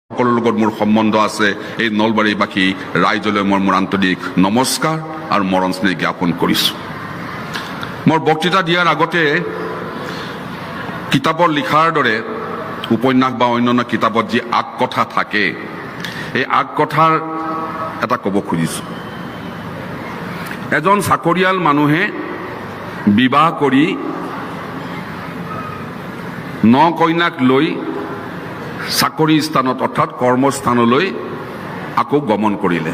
সকলৰ লগত মোৰ সম্বন্ধ আছে এই নলবাৰীবাসী ৰাইজলৈ মোৰ আন্তৰিক নমস্কাৰ আৰু মৰম স্নেহ জ্ঞাপন কৰিছোঁ। মোৰ বক্তৃতা দিয়াৰ আগতে কিতাপত লিখাৰ দৰে উপন্যাস বা অন্যান্য কিতাপত যি আগকথা থাকে এই আগকথাৰ এটা ক'ব খুজিছোঁ। এজন চাকৰিয়াল মানুহে বিবাহ কৰি 9 কইনাক লৈ চাকৰি স্থানত অৰ্থাৎ কৰ্মস্থানলৈ আকৌ গমন কৰিলে।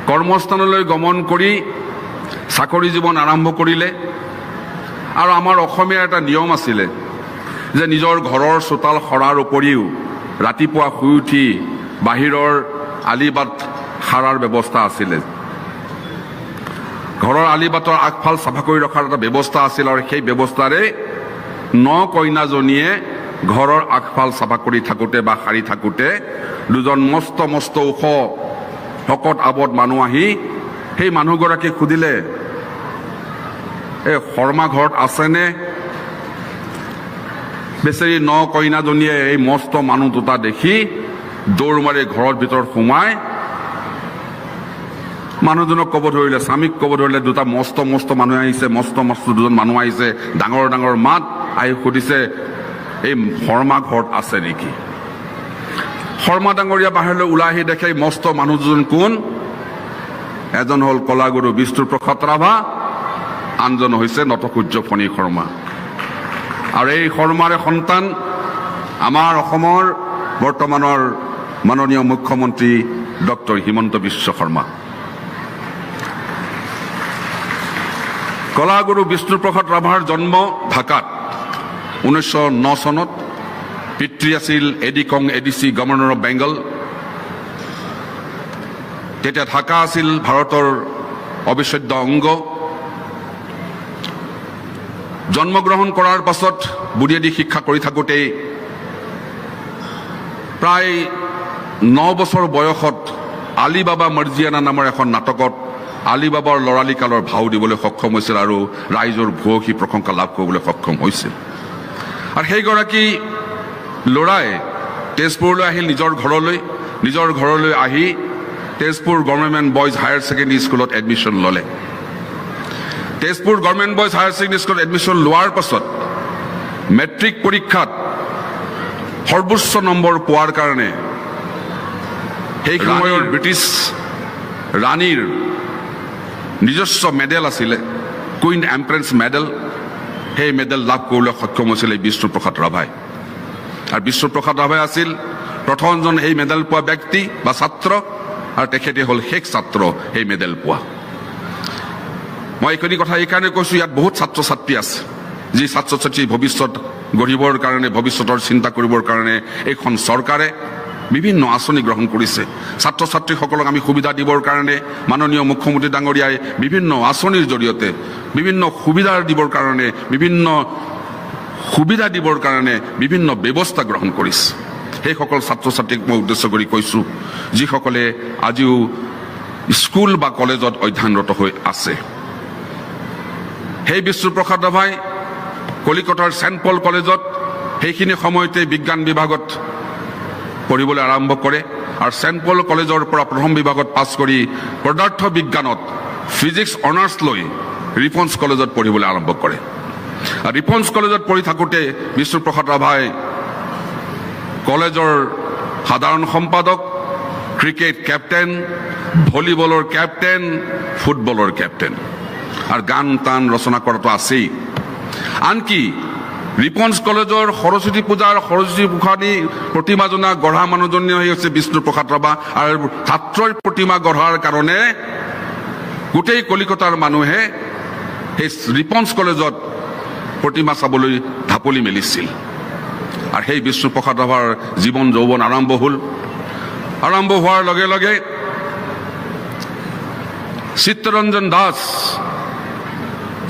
কৰ্মস্থানলৈ গমন কৰি চাকৰি জীৱন আৰম্ভ কৰিলে। আৰু আমাৰ অসমীয়াৰ এটা নিয়ম আছিলে যে নিজৰ ঘৰৰ চোতাল সৰাৰ উপৰিও ৰাতিপুৱা শুই উঠি বাহিৰৰ আলিবাট সাৰাৰ ব্যৱস্থা আছিলে। ঘৰৰ আলিবাটৰ আগফাল চাফা কৰি ৰখাৰ এটা ব্যৱস্থা আছিল আৰু সেই ব্যৱস্থাৰে 9 কইনাজনীয়ে ঘৰৰ আগফাল চাফা কৰি থাকোঁতে বা সাৰি থাকোঁতে দুজন মস্ত মস্ত ওখ শকত আৱত মানুহ আহি সেই মানুহগৰাকীক সুধিলে, এই শৰ্মা ঘৰত আছেনে? বেচেৰি 9 কইনাজনীয়ে এই মস্ত মানুহ দুটা দেখি দৌৰ মাৰি ঘৰৰ ভিতৰত সোমাই মানুহজনক ক'ব ধৰিলে, স্বামীক ক'ব ধৰিলে, দুটা মস্ত মস্ত মানুহ আহিছে, মস্ত মস্ত দুজন মানুহ আহিছে, ডাঙৰ ডাঙৰ মাত আহি সুধিছে, এই শৰ্মা ঘৰত আছে নেকি? শৰ্মা ডাঙৰীয়া বাহিৰলৈ ওলাই আহি দেখে মস্ত মানুহ দুজন কোন? এজন হ'ল কলাগুৰু বিষ্ণুপ্ৰসাদ ৰাভা, আনজন হৈছে নটসূৰ্য ফণী শৰ্মা। আৰু এই শৰ্মাৰে সন্তান আমাৰ অসমৰ বৰ্তমানৰ মাননীয় মুখ্যমন্ত্ৰী ডক্টৰ হিমন্ত বিশ্ব শৰ্মা। কলাগুৰু বিষ্ণুপ্ৰসাদ ৰাভাৰ জন্ম ঢাকাত 1909 চনত। পিতৃ আছিল এডিকং এডিচি গভৰ্ণৰ অফ বেংগল। তেতিয়া ঢাকা আছিল ভাৰতৰ অবিচ্ছেদ্য অংগ। জন্মগ্ৰহণ কৰাৰ পাছত বুনিয়াদী শিক্ষা কৰি থাকোঁতেই প্ৰায় 9 বছৰ বয়সত আলিবাবা মৰ্জিয়ানা নামৰ এখন নাটকত আলিবাবাৰ ল'ৰালি কালৰ ভাও দিবলৈ সক্ষম হৈছিল আৰু ৰাইজৰ ভূয়সী প্ৰশংসা লাভ কৰিবলৈ সক্ষম হৈছিল। আৰু সেইগৰাকী ল'ৰাই তেজপুৰলৈ আহিল নিজৰ ঘৰলৈ আহি Tezpur government boys higher secondary স্কুলত এডমিশ্যন ল'লে। Tezpur government boys higher secondary স্কুলত এডমিশ্যন লোৱাৰ পাছত মেট্ৰিক পৰীক্ষাত সৰ্বোচ্চ নম্বৰ পোৱাৰ কাৰণে সেই সময়ৰ ব্ৰিটিছ ৰাণীৰ নিজস্ব মেডেল আছিলে, কুইন এম্প্ৰেছ মেডেল, সেই মেডেল লাভ কৰিবলৈ সক্ষম হৈছিল এই বিষ্ণুপ্ৰসাদ ৰাভাই। আৰু বিষ্ণুপ্ৰসাদ ৰাভাই আছিল প্ৰথমজন এই মেডেল পোৱা ব্যক্তি বা ছাত্ৰ, আৰু তেখেতে হ'ল শেষ ছাত্ৰ এই মেডেল পোৱা। মই এইখিনি কথা এইকাৰণে কৈছোঁ, ইয়াত বহুত ছাত্ৰ ছাত্ৰী আছে যি ছাত্ৰ ছাত্ৰী ভৱিষ্যত গঢ়িবৰ কাৰণে, ভৱিষ্যতৰ চিন্তা কৰিবৰ কাৰণে এইখন চৰকাৰে বিভিন্ন আঁচনি গ্ৰহণ কৰিছে। ছাত্ৰ ছাত্ৰীসকলক আমি সুবিধা দিবৰ কাৰণে মাননীয় মুখ্যমন্ত্ৰী ডাঙৰীয়াই বিভিন্ন আঁচনিৰ জৰিয়তে বিভিন্ন সুবিধা দিবৰ কাৰণে বিভিন্ন ব্যৱস্থা গ্ৰহণ কৰিছে। সেইসকল ছাত্ৰ ছাত্ৰীক মই উদ্দেশ্য কৰি কৈছোঁ যিসকলে আজিও স্কুল বা কলেজত অধ্যয়নৰত হৈ আছে। সেই বিষ্ণুপ্ৰসাদ ৰাভাই কলিকতাৰ ছেণ্ট পল কলেজত সেইখিনি সময়তে বিজ্ঞান বিভাগত পঢ়িবলৈ আৰম্ভ কৰে আৰু ছেণ্ট পল কলেজৰ পৰা প্ৰথম বিভাগত পাছ কৰি পদাৰ্থ বিজ্ঞানত ফিজিক্স অনাৰ্ছ লৈ ৰিপন্স কলেজত পঢ়িবলৈ আৰম্ভ কৰে। আৰু ৰিপন্স কলেজত পঢ়ি থাকোঁতে বিষ্ণুপ্ৰসাদ ৰাভাই কলেজৰ সাধাৰণ সম্পাদক, ক্ৰিকেট কেপ্টেইন, ভলীবলৰ কেপ্টেইন, ফুটবলৰ কেপ্টেইন আৰু গান টান ৰচনা কৰাটো আছেই। আনকি ৰিপন্স কলেজৰ সৰস্বতী পূজাৰ সৰস্বতী গোসাঁনী প্ৰতিমা জনা গঢ়া মানুহজনী হৈছে বিষ্ণুপ্ৰসাদ ৰাভা। আৰু ছাত্ৰৰ প্ৰতিমা গঢ়াৰ কাৰণে গোটেই কলিকতাৰ মানুহে সেই ৰিপন্স কলেজত প্ৰতিমা চাবলৈ ঢাপলি মেলিছিল। আৰু সেই বিষ্ণুপ্ৰসাদ ৰাভাৰ জীৱন যৌৱন আৰম্ভ হ'ল। আৰম্ভ হোৱাৰ লগে লগে চিত্তৰঞ্জন দাস,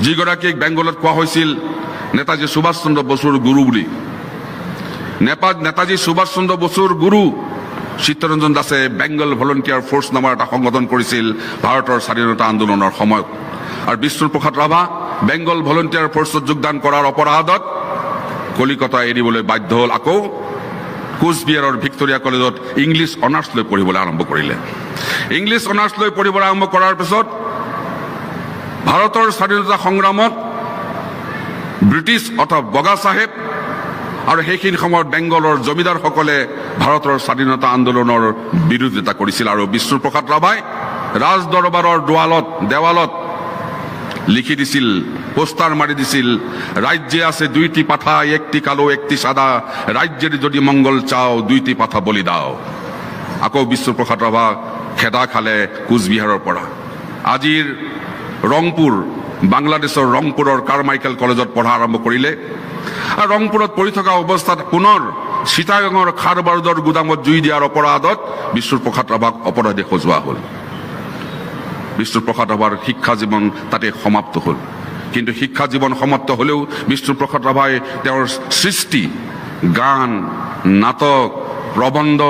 যিগৰাকীক বেংগলত কোৱা হৈছিল নেতাজী সুভাষ চন্দ্ৰ বসুৰ গুৰু বুলি, নেতাজী সুভাষ চন্দ্ৰ বসুৰ গুৰু চিত্তৰঞ্জন দাসে বেংগল ভলণ্টিয়াৰ ফ'ৰ্চ নামৰ এটা সংগঠন কৰিছিল ভাৰতৰ স্বাধীনতা আন্দোলনৰ সময়ত। আৰু বিষ্ণুপ্ৰসাদ ৰাভা বেংগল ভলণ্টিয়াৰ ফ'ৰ্চত যোগদান কৰাৰ অপৰাধত কলিকতা এৰিবলৈ বাধ্য হ'ল। আকৌ কোচবিহাৰৰ ভিক্টৰিয়া কলেজত ইংলিছ অনাৰ্ছ লৈ পঢ়িবলৈ আৰম্ভ কৰিলে। ইংলিছ অনাৰ্ছ লৈ পঢ়িবলৈ আৰম্ভ কৰাৰ পিছত ভাৰতৰ স্বাধীনতা সংগ্ৰামত ব্ৰিটিছ অৰ্থাৎ বগা চাহেব আৰু সেইখিনি সময়ত বেংগলৰ জমিদাৰসকলে ভাৰতৰ স্বাধীনতা আন্দোলনৰ বিৰোধিতা কৰিছিল। আৰু বিষ্ণুপ্ৰসাদ ৰাভাই ৰাজ দৰবাৰৰ দেৱালত লিখি দিছিল, পোষ্টাৰ মাৰি দিছিল, ৰাজ্যে আছে দুইটি পাঠা, একটি কালো একটি সাদা, ৰাজ্যেৰ যদি মংগল চাও দুইটি পাঠা বলি দাও। আকৌ বিষ্ণুপ্ৰসাদ ৰাভা খেদা খালে কোচবিহাৰৰ পৰা। আজিৰ ৰংপুৰ, বাংলাদেশৰ ৰংপুৰৰ কাৰমাইকেল কলেজত পঢ়া আৰম্ভ কৰিলে। আৰু ৰংপুৰত পঢ়ি থকা অৱস্থাত পুনৰ চিটাগঙৰ খাৰ বাৰুদৰ গুদামত জুই দিয়াৰ অপৰাধত বিষ্ণুপ্ৰসাদ ৰাভাক অপৰাধী সজোৱা হ'ল। বিষ্ণুপ্ৰসাদ ৰাভাৰ শিক্ষা জীৱন তাতে সমাপ্ত হ'ল। কিন্তু শিক্ষা জীৱন সমাপ্ত হ'লেও বিষ্ণুপ্ৰসাদ ৰাভাই তেওঁৰ সৃষ্টি, গান, নাটক, প্ৰবন্ধ,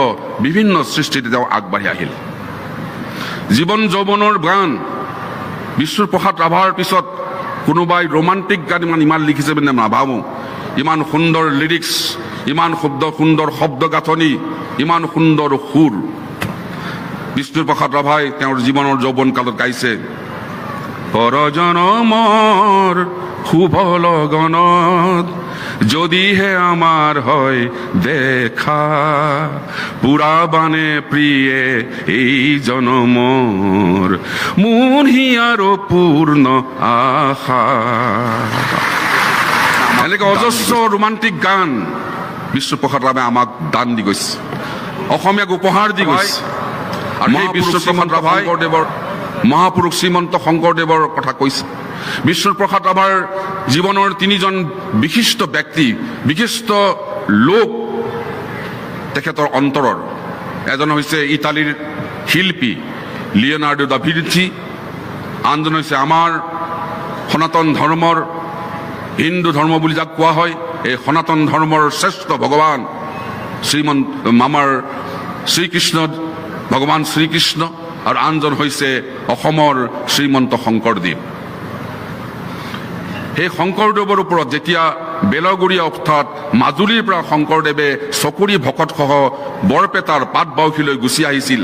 বিভিন্ন সৃষ্টিতে তেওঁ আগবাঢ়ি আহিল। জীৱন যৌৱনৰ গান বিষ্ণুপ্ৰসাদ ৰাভাৰ পিছত কোনোবাই ৰোমান্টিক গান ইমান লিখিছে বুলি নাভাবোঁ। ইমান সুন্দৰ লিৰিক্স, ইমান সুন্দৰ শব্দ গাঁথনি, ইমান সুন্দৰ সুৰ বিষ্ণুপ্ৰসাদ ৰাভাই তেওঁৰ জীৱনৰ যৌৱন কালত গাইছে। পৰজনমৰ শুভ লগনত যদিহে আমাৰ হয় দেখা, পুৰাবানে প্ৰিয়ে এই জনমৰ মোৰ হিয়াৰো পূৰ্ণ আশা। এনেকে অজস্ৰ ৰোমান্টিক গান বিষ্ণুপ্ৰসাদ ৰাভাই আমাক দান দি গৈছে, অসমীয়াক উপহাৰ দি গৈছে। আৰু সেই বিষ্ণুপ্ৰসাদ ৰাভাই মহাপুৰুষ শ্ৰীমন্ত শংকৰদেৱৰ কথা কৈছে। বিষ্ণুপ্ৰসাদ ৰাভাৰ জীৱনৰ তিনিজন বিশিষ্ট ব্যক্তি, বিশিষ্ট লোক তেখেতৰ অন্তৰৰ। এজন হৈছে ইটালীৰ শিল্পী লিঅ'নাৰ্ডো দা ভিঞ্চি, আনজন হৈছে আমাৰ সনাতন ধৰ্মৰ, হিন্দু ধৰ্ম বুলি যাক কোৱা হয়, এই সনাতন ধৰ্মৰ শ্ৰেষ্ঠ ভগৱান আমাৰ শ্ৰীকৃষ্ণ, ভগৱান শ্ৰীকৃষ্ণ। আৰু আনজন হৈছে অসমৰ শ্ৰীমন্ত শংকৰদেৱ। সেই শংকৰদেৱৰ ওপৰত যেতিয়া বেলগুৰিয়া অৰ্থাৎ মাজুলীৰ পৰা শংকৰদেৱে চকুৰি ভকতসহ বৰপেটাৰ পাটবাউসীলৈ গুচি আহিছিল,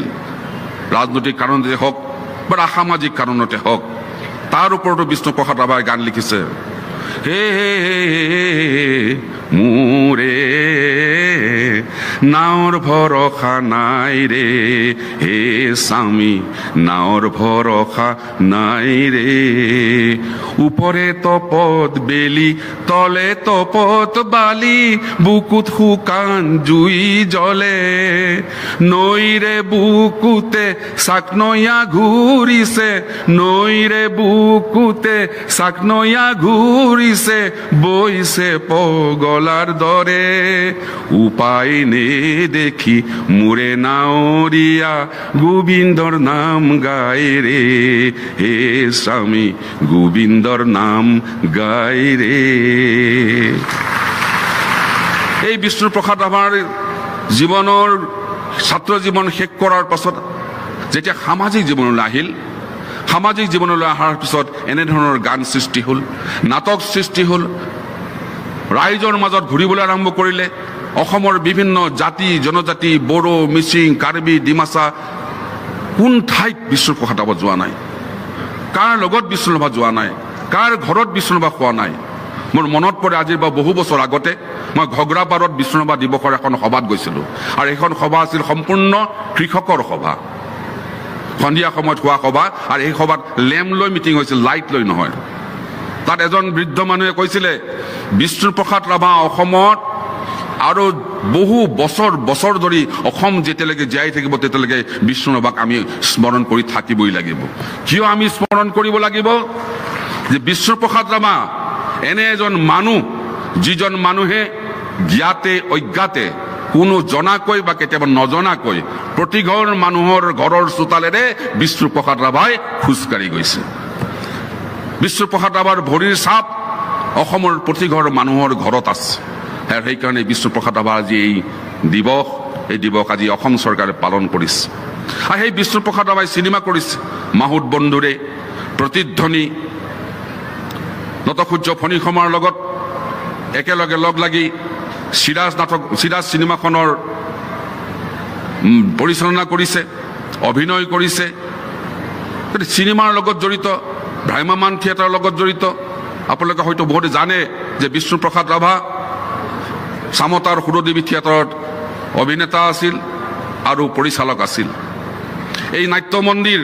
ৰাজনৈতিক কাৰণতে হওক বা সামাজিক কাৰণতে হওক, তাৰ ওপৰতো বিষ্ণুপ্ৰসাদ ৰাভাই গান লিখিছে। হে মোৰে নাওর ভরসা নাই রে, হে স্বামী নাওর ভরসা নাই রে, উপরে তপত বেলি তলে তপত বালি, বুকুত শুকান জুই জ্বলে, নৈরে বুকুতে চাকনৈয়া ঘূৰিছে, নৈৰে বুকুতে চাকনৈয়া ঘূৰিছে, বৈছে পগলাৰ দৰে, উপায় নে দেখি মোৰে নাওৰিয়া, গোবিন্দৰ নাম গায় ৰে, হে স্বামী গোবিন্দৰ নাম গায় ৰে। এই বিষ্ণুপ্ৰসাদ ৰাভাৰ জীৱনৰ ছাত্ৰ জীৱন শেষ কৰাৰ পাছত যেতিয়া সামাজিক জীৱনলৈ আহিল, সামাজিক জীৱনলৈ অহাৰ পিছত এনেধৰণৰ গান সৃষ্টি হ'ল, নাটক সৃষ্টি হ'ল, ৰাইজৰ মাজত ঘূৰিবলৈ আৰম্ভ কৰিলে। অসমৰ বিভিন্ন জাতি জনজাতি, বড়ো, মিচিং, কাৰ্বি, ডিমাচা, কোন ঠাইত বিষ্ণুপ্ৰসাদ ৰাভা যোৱা নাই, কাৰ লগত বিষ্ণুপ্ৰসাদ যোৱা নাই, কাৰ ঘৰত বিষ্ণুপ্ৰসাদ খোৱা নাই। মোৰ মনত পৰে আজিৰ বা বহু বছৰ আগতে মই ঘগ্ৰাপাৰত বিষ্ণুপ্ৰসাদ দিৱসৰ এখন সভাত গৈছিলোঁ। আৰু এইখন সভা আছিল সম্পূৰ্ণ কৃষকৰ সভা, সন্ধিয়া সময়ত হোৱা সভা। আৰু এই সভাত লেম্প লৈ মিটিং হৈছিল, লাইট লৈ নহয়। তাত এজন বৃদ্ধ মানুহে কৈছিলে, বিষ্ণুপ্ৰসাদ ৰাভা অসমত আৰু বহু বছৰ বছৰ ধৰি অসম যেতিয়ালৈকে জীয়াই থাকিব তেতিয়ালৈকে বিষ্ণু ৰাভাক আমি স্মৰণ কৰি থাকিবই লাগিব। কিয় আমি স্মৰণ কৰিব লাগিব? যে বিষ্ণুপ্ৰসাদ ৰাভা এনে এজন মানুহ, যিজন মানুহে জ্ঞাতে অজ্ঞাতে, কোনো জনাকৈ বা কেতিয়াবা নজনাকৈ প্ৰতিঘৰ মানুহৰ ঘৰৰ চোতালেৰে বিষ্ণুপ্ৰসাদ ৰাভাই খোজকাঢ়ি গৈছে। বিষ্ণুপ্ৰসাদ ৰাভাৰ ভৰিৰ ছাপ অসমৰ প্ৰতিঘৰ মানুহৰ ঘৰত আছে। আৰু সেইকাৰণে বিষ্ণুপ্ৰসাদ ৰাভাৰ আজি এই দিৱস আজি অসম চৰকাৰে পালন কৰিছে। আৰু সেই বিষ্ণুপ্ৰসাদ ৰাভাই চিনেমা কৰিছে, মাহুত বন্ধুৰে, প্ৰতিধ্বনি, নটসূৰ্য ফণীসমাৰ লগত একেলগে লগ লাগি চিৰাজ চিনেমাখনৰ পৰিচালনা কৰিছে, অভিনয় কৰিছে, চিনেমাৰ লগত জড়িত, ভ্ৰাম্যমাণ থিয়েটাৰৰ লগত জড়িত। আপোনালোকে হয়তো বহুতে জানে যে বিষ্ণুপ্ৰসাদ ৰাভা চামতাৰ সুৰদেৱী থিয়েটাৰত অভিনেতা আছিল আৰু পৰিচালক আছিল। এই নাট্য মন্দিৰ,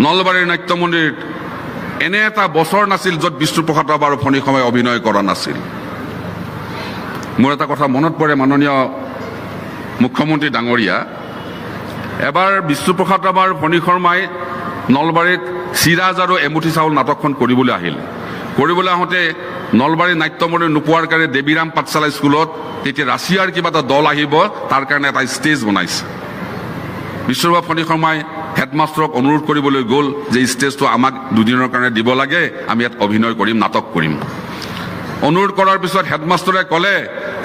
নলবাৰীৰ নাট্য মন্দিৰ এনে এটা বছৰ নাছিল য'ত বিষ্ণুপ্ৰসাদ ৰাভা আৰু ফণী শৰ্মাই অভিনয় কৰা নাছিল। মোৰ এটা কথা মনত পৰে, মাননীয় মুখ্যমন্ত্ৰী ডাঙৰীয়া, এবাৰ বিষ্ণুপ্ৰসাদ ৰাভা আৰু ফণী শৰ্মাই নলবাৰীত চিৰাজ আৰু এমুঠি চাউল নাটকখন কৰিবলৈ আহিল। কৰিবলৈ আহোঁতে নলবাৰী নাট্য মন্দিৰ নোপোৱাৰ কাৰণে দেৱীৰাম পাঠশালা স্কুলত তেতিয়া ৰাছিয়াৰ কিবা এটা দল আহিব, তাৰ কাৰণে এটা ষ্টেজ বনাইছে। বিষ্ণুপ্ৰসাদ ফণী শৰ্মাই হেডমাষ্টাৰক অনুৰোধ কৰিবলৈ গ'ল যে ষ্টেজটো আমাক দুদিনৰ কাৰণে দিব লাগে, আমি ইয়াত অভিনয় কৰিম, নাটক কৰিম। অনুৰোধ কৰাৰ পিছত হেডমাষ্টাৰে ক'লে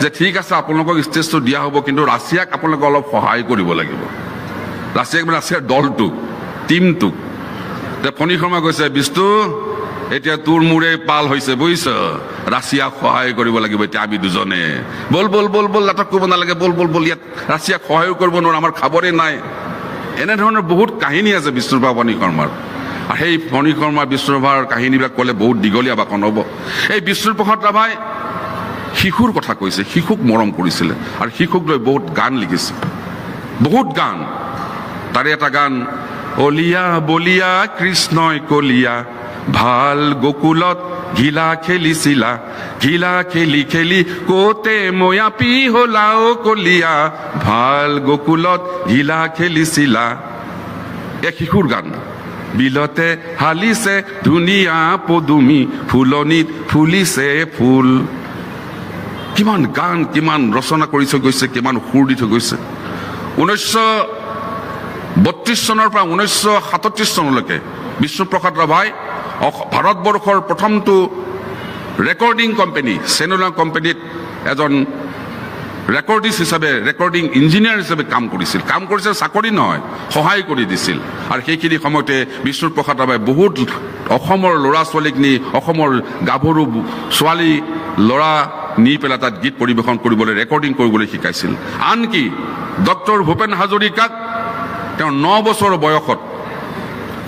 যে ঠিক আছে, আপোনালোকক ষ্টেজটো দিয়া হ'ব, কিন্তু ৰাছিয়াক আপোনালোকে অলপ সহায় কৰিব লাগিব। ৰাছিয়াৰ দলটোক, টীমটোক। ফণী শৰ্মা কৈছে, বিষ্ণু এতিয়া তোৰ মোৰে পাল হৈছে, বুজিছ, ৰাছিয়াক সহায় কৰিব লাগিব এতিয়া আমি দুজনে। বল বল বল বল, নাটক কৰিব নালাগে, বল বল বল, ইয়াত ৰাছিয়াক সহায় কৰিব নোৱাৰো, আমাৰ খাবৰে নাই। এনেধৰণৰ বহুত কাহিনী আছে বিষ্ণুপ্ৰভা ফণী শৰ্মাৰ। আৰু সেই ফণী শৰ্মা বিষ্ণুপ্ৰভাৰ কাহিনীবিলাক ক'লে বহুত দীঘলীয়া বাকন হ'ব। এই বিষ্ণুপ্ৰসাদ ৰাভাই শিশুৰ কথা কৈছে, শিশুক মৰম কৰিছিলে আৰু শিশুক লৈ বহুত গান লিখিছে, বহুত গান। তাৰে এটা গান, অলিয়া বলিয়া কৃষ্ণই কলিয়া, ভাল গকুলত ঘিলা খেলিছিলা, ঘিলা খেলি খেলি কতে ময়াপী হলা ও কলিয়া, ভাল গকুলত ঘিলা খেলিছিলা। এক শিশুৰ গান। বিলতে হালিছে ধুনীয়া পদুমী, ফুলনিত ফুলিছে ফুল। কিমান গান, কিমান ৰচনা কৰি থৈ গৈছে, কিমান সুৰ দি থৈ গৈছে। 1932 চনৰ পৰা 1937 চনলৈকে বিষ্ণুপ্ৰসাদ ৰাভাই ভাৰতবৰ্ষৰ প্ৰথমটো ৰেকৰ্ডিং কোম্পানী চেনুলা কোম্পানীত এজন ৰেকৰ্ডিষ্ট হিচাপে, ৰেকৰ্ডিং ইঞ্জিনিয়াৰ হিচাপে কাম কৰিছিল, চাকৰি নহয়, সহায় কৰি দিছিল। আৰু সেইখিনি সময়তে বিষ্ণুপ্ৰসাদ ৰাভাই বহুত অসমৰ ল'ৰা ছোৱালীক নি, অসমৰ গাভৰু ছোৱালী ল'ৰা নি পেলাই তাত গীত পৰিৱেশন কৰিবলৈ, ৰেকৰ্ডিং কৰিবলৈ শিকাইছিল। আনকি ডক্টৰ ভূপেন হাজৰিকাক তেওঁ 9 বছৰ বয়সত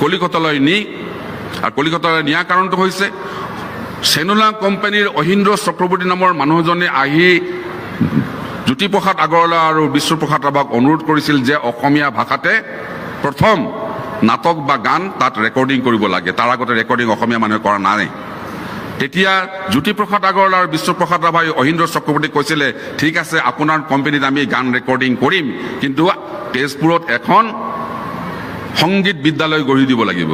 কলিকতালৈ নি, আৰু কলিকতালৈ নিয়াৰ কাৰণটো হৈছে চেনুলা কোম্পানীৰ অহিন্দ্ৰ চক্ৰৱৰ্তী নামৰ মানুহজনে আহি জ্যোতিপ্ৰসাদ আগৰৱালা আৰু বিষ্ণুপ্ৰসাদ ৰাভাক অনুৰোধ কৰিছিল যে অসমীয়া ভাষাতে প্ৰথম নাটক বা গান তাত ৰেকৰ্ডিং কৰিব লাগে। তাৰ আগতে ৰেকৰ্ডিং অসমীয়া মানুহে কৰা নাই। তেতিয়া জ্যোতিপ্ৰসাদ আগৰৱালা আৰু বিষ্ণুপ্ৰসাদ ৰাভাই অহিন্দ্ৰ চক্ৰৱৰ্তীক কৈছিলে, ঠিক আছে, আপোনাৰ কোম্পানীত আমি গান ৰেকৰ্ডিং কৰিম, কিন্তু তেজপুৰত এখন সংগীত বিদ্যালয় গঢ়ি দিব লাগিব।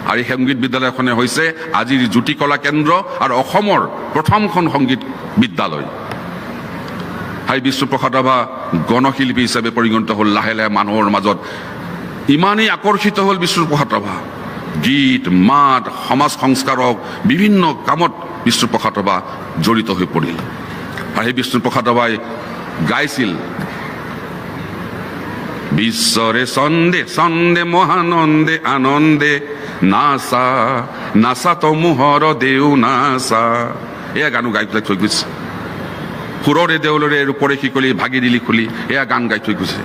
আৰু এই সংগীত বিদ্যালয়খনে হৈছে আজিৰ জ্যোতি কলা কেন্দ্ৰ আৰু অসমৰ প্ৰথমখন সংগীত বিদ্যালয়। হাই বিষ্ণুপ্ৰসাদ ৰাভা গণশিল্পী হিচাপে পৰিগণিত হ'ল। লাহে লাহে মানুহৰ মাজত ইমানেই আকৰ্ষিত হ'ল বিষ্ণুপ্ৰসাদ ৰাভা, গীত মাত, সমাজ সংস্কাৰক বিভিন্ন কামত বিষ্ণুপ্ৰসাদ ৰাভা জড়িত হৈ পৰিল। আৰু সেই বিষ্ণুপ্ৰসাদ ৰাভাই গাইছিল, বিশ্বৰে চন্দে চন্দে মহানন্দে আনন্দে নাচা নাচা তমোহৰ দেও নাচা। এয়া গানো গাই পেলাই থৈ গৈছে। সুৰৰে দেউলৰে ৰূপৰে শিকলি ভাগি দিলি খুলি, এয়া গান গাই থৈ গৈছে।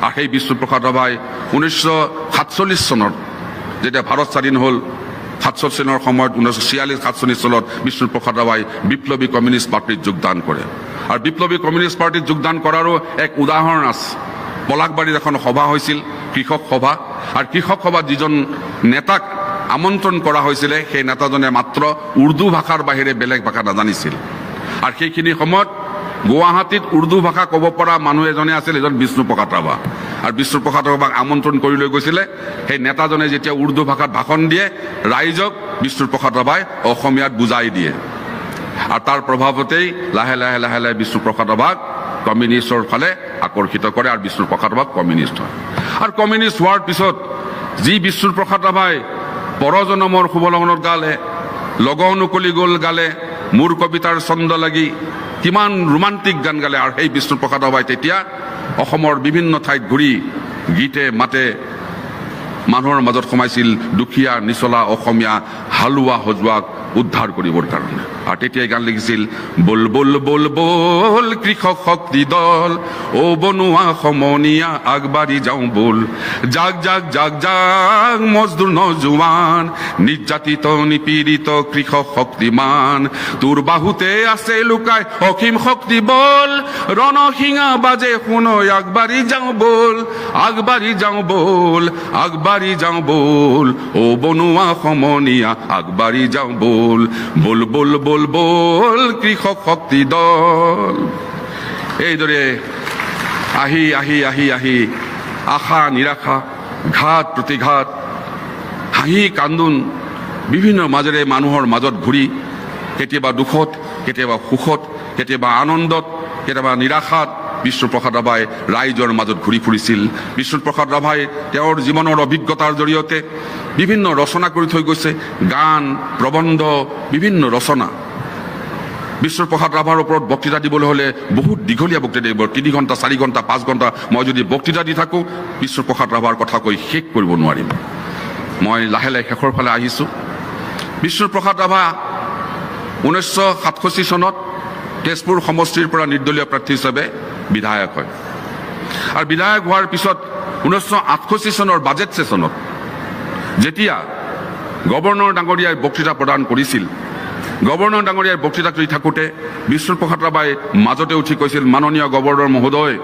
আৰু সেই বিষ্ণুপ্ৰসাদ ৰাভাই 1947 চনত যেতিয়া ভাৰত স্বাধীন হ'ল, 47 চনৰ সময়ত 1946-47 চনত বিষ্ণুপ্ৰসাদ ৰাভাই বিপ্লৱী কমিউনিষ্ট পাৰ্টীত যোগদান কৰে। আৰু বিপ্লৱী কমিউনিষ্ট পাৰ্টীত যোগদান কৰাৰো এক উদাহৰণ আছে। পলাশবাৰীত এখন সভা হৈছিল, কৃষক সভা। আৰু কৃষক সভাত যিজন নেতাক আমন্ত্ৰণ কৰা হৈছিলে, সেই নেতাজনে মাত্ৰ উৰ্দু ভাষাৰ বাহিৰে বেলেগ ভাষা নাজানিছিল। আৰু সেইখিনি সময়ত গুৱাহাটীত উৰ্দু ভাষা ক'ব পৰা মানুহ এজনে আছিল, এজন বিষ্ণুপ্ৰসাদ ৰাভা। আৰু বিষ্ণুপ্ৰসাদ ৰাভাক আমন্ত্ৰণ কৰি লৈ গৈছিলে। সেই নেতাজনে যেতিয়া উৰ্দু ভাষাত ভাষণ দিয়ে, ৰাইজক বিষ্ণুপ্ৰসাদ ৰাভাই অসমীয়াত বুজাই দিয়ে। আৰু তাৰ প্ৰভাৱতেই লাহে লাহে লাহে লাহে বিষ্ণুপ্ৰসাদ ৰাভাক কমিউনিষ্টৰ ফালে আকৰ্ষিত কৰে আৰু বিষ্ণুপ্ৰসাদ ৰাভা কমিউনিষ্ট হয়। আৰু কমিউনিষ্ট হোৱাৰ পিছত যি বিষ্ণুপ্ৰসাদ ৰাভাই পৰজনমৰ শুভলগ্নত গালে, লগন কলি গ'ল গালে, মোৰ কবিতাৰ ছন্দ লাগি, কিমান ৰোমান্টিক গান গালে। আৰু সেই বিষ্ণুপ্ৰসাদ ৰাভাই তেতিয়া অসমৰ বিভিন্ন ঠাইত ঘূৰি গীতে মাতে মানুহৰ মাজত সোমাইছিল দুখীয়া নিচলা অসমীয়া হালোৱা হজুৱাক উদ্ধাৰ কৰিবৰ কাৰণে। আৰু তেতিয়াই গান লিখিছিল, বল বল বল বল কৃষক শক্তি দল, অ বনোৱা সমনীয়া আগবাঢ়ি যাওঁ বল, জাগ জাগ জাগ জাগ মজদুৰ নজোৱান, নিৰ্যাতিত নিপীড়িত কৃষক শক্তিমান, তোৰ বাহুতে আছে লুকাই অসীম শক্তি বল, ৰণসিঙা বাজে শুনৈ আগবাঢ়ি যাওঁ বল, আগবাঢ়ি যাওঁ বল, আগবাঢ়ি যাওঁ বল, অ বনোৱা সমনীয়া আগবাঢ়ি যাওঁ বল, বল বল বল বল কৃষক শক্তি দল। এইদৰে আহি আহি আহি আহি আশা নিৰাশা, ঘাত প্ৰতিঘাত, হাঁহি কান্দোন বিভিন্ন মাজেৰে মানুহৰ মাজত ঘূৰি, কেতিয়াবা দুখত, কেতিয়াবা সুখত, কেতিয়াবা আনন্দত, কেতিয়াবা নিৰাশাত বিষ্ণুপ্ৰসাদ ৰাভাই ৰাইজৰ মাজত ঘূৰি ফুৰিছিল। বিষ্ণুপ্ৰসাদ ৰাভাই তেওঁৰ জীৱনৰ অভিজ্ঞতাৰ জৰিয়তে বিভিন্ন ৰচনা কৰি থৈ গৈছে, গান, প্ৰবন্ধ, বিভিন্ন ৰচনা। বিষ্ণুপ্ৰসাদ ৰাভাৰ ওপৰত বক্তৃতা দিবলৈ হ'লে বহুত দীঘলীয়া বক্তৃতা দিব, 3 ঘণ্টা 4 ঘণ্টা 5 ঘণ্টা মই যদি বক্তৃতা দি থাকোঁ, বিষ্ণুপ্ৰসাদ ৰাভাৰ কথা কৈ শেষ কৰিব নোৱাৰিম। মই লাহে লাহে শেষৰ ফালে আহিছোঁ। বিষ্ণুপ্ৰসাদ ৰাভা 1967 চনত তেজপুৰ সমষ্টিৰ পৰা নিৰ্দলীয় প্ৰাৰ্থী হিচাপে বিধায়ক হয়। আৰু বিধায়ক হোৱাৰ পিছত 1968 চনৰ বাজেট ছেছনত যেতিয়া গভৰ্ণৰ ডাঙৰীয়াই বক্তৃতা প্ৰদান কৰিছিল, গভৰ্ণৰ ডাঙৰীয়াই বক্তৃতা কৰি থাকোঁতে বিষ্ণুপ্ৰসাদ ৰাভাই মাজতে উঠি কৈছিল, মাননীয় গভৰ্ণৰ মহোদয়,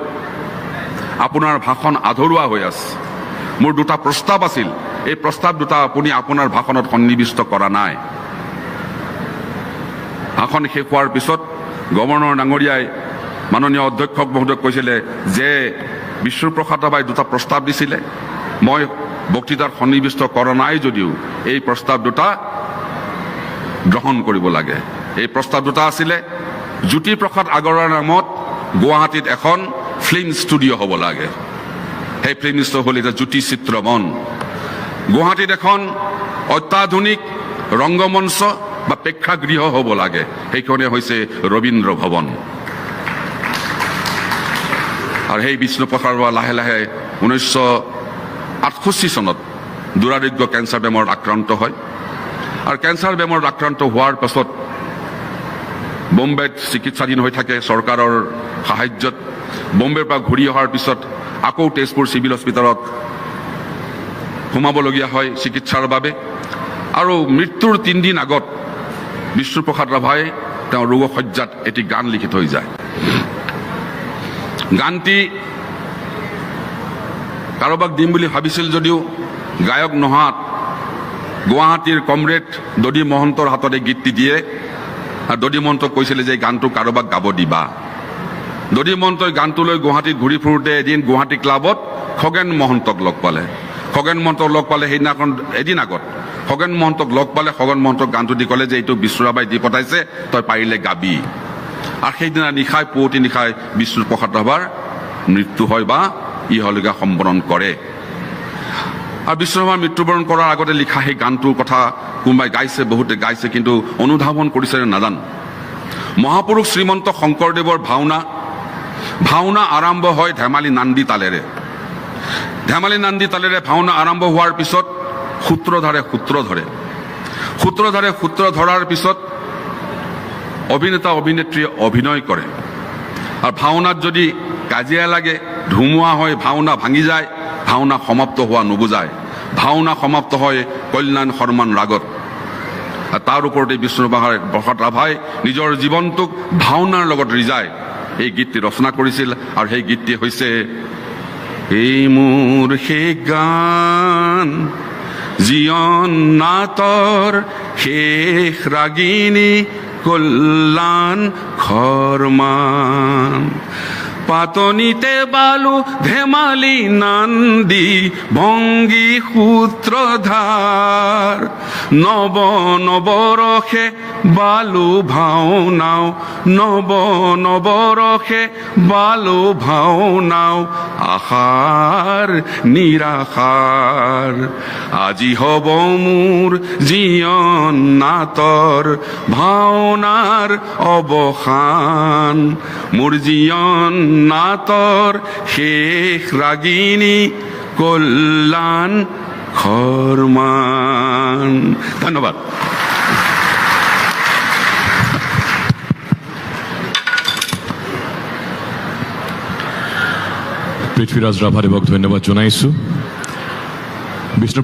আপোনাৰ ভাষণ আধৰুৱা হৈ আছে, মোৰ 2টা প্ৰস্তাৱ আছিল, এই প্ৰস্তাৱ 2টা আপুনি আপোনাৰ ভাষণত সন্নিৱিষ্ট কৰা নাই। ভাষণ শেষ হোৱাৰ পিছত গভৰ্ণৰ ডাঙৰীয়াই মাননীয় অধ্যক্ষক মহোদয়ক কৈছিলে যে বিষ্ণুপ্ৰসাদ ৰাভাই 2টা প্ৰস্তাৱ দিছিলে, মই বক্তৃতাত সন্নিৱিষ্ট কৰা নাই যদিও এই প্ৰস্তাৱ 2টা গ্ৰহণ কৰিব লাগে। এই প্ৰস্তাৱ 2টা আছিলে, জ্যোতিপ্ৰসাদ আগৰৱালাৰ নামত গুৱাহাটীত এখন ফিল্ম ষ্টুডিঅ' হ'ব লাগে। সেই ফিল্ম ষ্টুডিঅ' হ'ল এতিয়া জ্যোতি চিত্ৰমন। গুৱাহাটীত এখন অত্যাধুনিক ৰংগমঞ্চ বা প্ৰেক্ষাগৃহ হ'ব লাগে, সেইখনে হৈছে ৰবীন্দ্ৰ ভৱন। আৰু সেই বিষ্ণুপ্ৰসাদ ৰাভা লাহে লাহে 1968 চনত দুৰাৰোগ্য কেঞ্চাৰ বেমাৰত আক্ৰান্ত হয়। আৰু কেঞ্চাৰ বেমাৰত আক্ৰান্ত হোৱাৰ পাছত বম্বেত চিকিৎসাধীন হৈ থাকে চৰকাৰৰ সাহায্যত। বম্বেৰ পৰা ঘূৰি অহাৰ পিছত আকৌ তেজপুৰ চিভিল হস্পিটেলত সোমাবলগীয়া হয় চিকিৎসাৰ বাবে। আৰু মৃত্যুৰ 3 দিন আগত বিষ্ণুপ্ৰসাদ ৰাভাই তেওঁ ৰোগশয্যাত এটি গান লিখি থৈ যায়। গানটি কাৰোবাক দিম বুলি ভাবিছিল যদিও গায়ক নোহোৱাত গুৱাহাটীৰ কমৰেড দদী মহন্তৰ হাততে গীতটি দিয়ে। আৰু দদী মহন্তক কৈছিলে যে গানটো কাৰোবাক গাব দিবা। দদী মহন্তই গানটো লৈ গুৱাহাটীত ঘূৰি ফুৰোঁতে এদিন গুৱাহাটী ক্লাবত খগেন মহন্তক লগ পালে। খগেন মহন্তক লগ পালে সেইদিনাখন এদিন আগত খগেন মহন্তক লগ পালে, খগেন মহন্তক গানটো দি ক'লে যে এইটো বিষ্ণু ৰাভাই দি পঠাইছে, তই পাৰিলে গাবি। আৰু সেইদিনা নিশাই পুৱতি নিশাই বিষ্ণুপ্ৰসাদ ৰাভাৰ মৃত্যু হয় বা ইহলীলা সম্বৰণ কৰে। আৰু বিষ্ণু ৰাভাৰ মৃত্যুবৰণ কৰাৰ আগতে লিখা সেই গানটোৰ কথা কোনোবাই গাইছে, বহুতে গাইছে, কিন্তু অনুধাৱন কৰিছে নাজানো। মহাপুৰুষ শ্ৰীমন্ত শংকৰদেৱৰ ভাওনা আৰম্ভ হয় ধেমালি নান্দী তালেৰে। ধেমালি নান্দী তালেৰে ভাওনা আৰম্ভ হোৱাৰ পিছত সূত্ৰধাৰে সূত্ৰ ধৰাৰ পিছত অভিনেতা অভিনেত্ৰীয়ে অভিনয় কৰে। আৰু ভাওনাত যদি কাজিয়া লাগে, ধুমুহা হয়, ভাওনা ভাঙি যায়, ভাওনা সমাপ্ত হোৱা নুবুজায়। ভাওনা সমাপ্ত হয় কল্যাণ শৰ্মান ৰাগত। তাৰ ওপৰতে বিষ্ণুপ্ৰসাদ ৰাভাই নিজৰ জীৱনটোক ভাওনাৰ লগত ৰিজাই এই গীতটি ৰচনা কৰিছিল। আৰু সেই গীতটি হৈছে, এই মোৰ সেই গান জীৱন নাটৰ শেষ ৰাগিনী কল্যাণ শৰ্মান, পাতনিতে বালু ধেমালি নান্দি ভংগী সূত্ৰধাৰ, নৱ নৱৰসে বালু ভাওনাও, নৱ নৱৰসে বালু ভাওনাও, আশাৰ নিৰাশাৰ আজি হব মোৰ জীৱন নাটৰ ভাওনাৰ অৱসান, মোৰ জীৱন নাটৰ শেষ ৰাগিনী কল্যাণ শৰ্মান। ধন্যবাদ। পৃথ্বীৰাজ ৰাভাদেৱক ধন্যবাদ জনাইছোঁ। বিষ্ণু